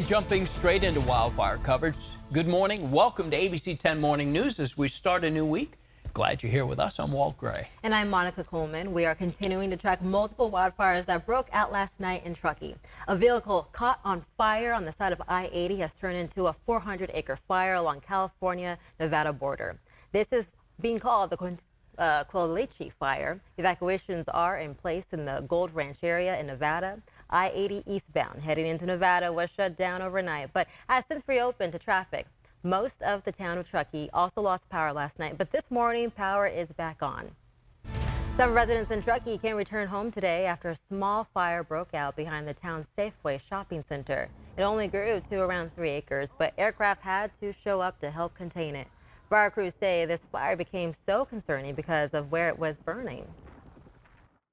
Jumping straight into wildfire coverage. Good morning. Welcome to ABC 10 Morning News as we start a new week. Glad you're here with us. I'm Walt Gray. And I'm Monica Coleman. We are continuing to track multiple wildfires that broke out last night in Truckee. A vehicle caught on fire on the side of I-80 has turned into a 400-acre fire along California-Nevada border. This is being called the Crozier Fire. Evacuations are in place in the Gold Ranch area in Nevada. I-80 eastbound heading into Nevada was shut down overnight, but has since reopened to traffic. Most of the town of Truckee also lost power last night, but this morning power is back on. Some residents in Truckee can return home today after a small fire broke out behind the town's Safeway shopping center. It only grew to around 3 acres, but aircraft had to show up to help contain it. Fire crews say this fire became so concerning because of where it was burning.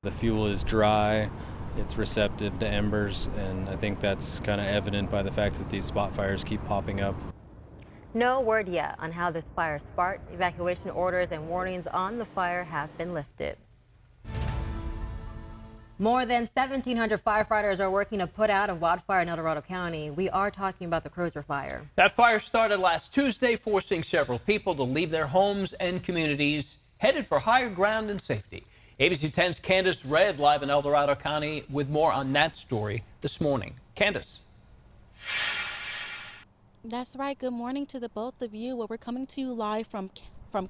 The fuel is dry, it's receptive to embers, and I think that's kind of evident by the fact that these spot fires keep popping up. No word yet on how this fire sparked. Evacuation orders and warnings on the fire have been lifted. More than 1,700 firefighters are working to put out a wildfire in Dorado County. We are talking about the Crozier Fire. That fire started last Tuesday, forcing several people to leave their homes and communities, headed for higher ground and safety. ABC 10's Candace Red live in El Dorado County with more on that story this morning. Candace. That's right. Good morning to the both of you. Well, we're coming to you live from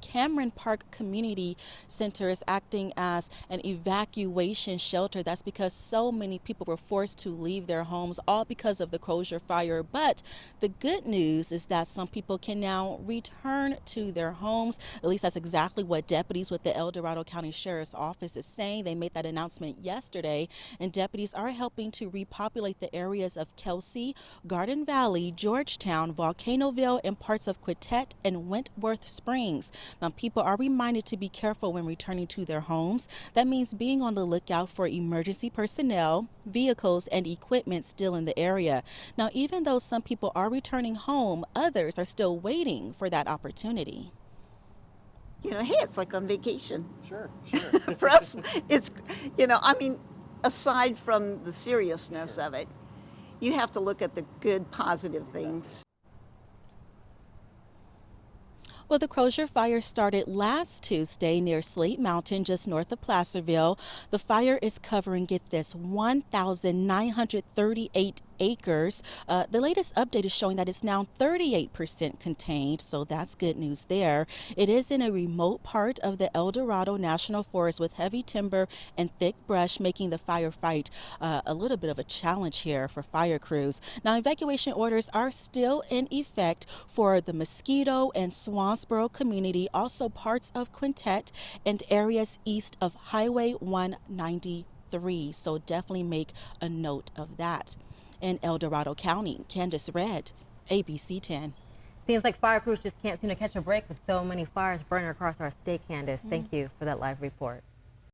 Cameron Park Community Center is acting as an evacuation shelter. That's because so many people were forced to leave their homes, all because of the Crozier Fire. But the good news is that some people can now return to their homes. At least that's exactly what deputies with the El Dorado County Sheriff's Office is saying. They made that announcement yesterday, and deputies are helping to repopulate the areas of Kelsey, Garden Valley, Georgetown, Volcanoville, and parts of Quitette and Wentworth Springs. Now, people are reminded to be careful when returning to their homes. That means being on the lookout for emergency personnel, vehicles, and equipment still in the area. Now, even though some people are returning home, others are still waiting for that opportunity. You know, hey, it's like on vacation. Sure. For us, it's, aside from the seriousness of it, you have to look at the good, positive things. Well, the Crozier Fire started last Tuesday near Slate Mountain, just north of Placerville. The fire is covering, get this, 1,938 acres. The latest update is showing that it's now 38% contained, so that's good news there. It is in a remote part of the El Dorado National Forest with heavy timber and thick brush, making the firefight a little bit of a challenge here for fire crews. Now, evacuation orders are still in effect for the Mosquito and Swansboro community, also parts of Quintet and areas east of Highway 193. So definitely make a note of that. In El Dorado County, Candace Red, ABC 10. Seems like fire crews just can't seem to catch a break with so many fires burning across our state, Candace. Thank you for that live report.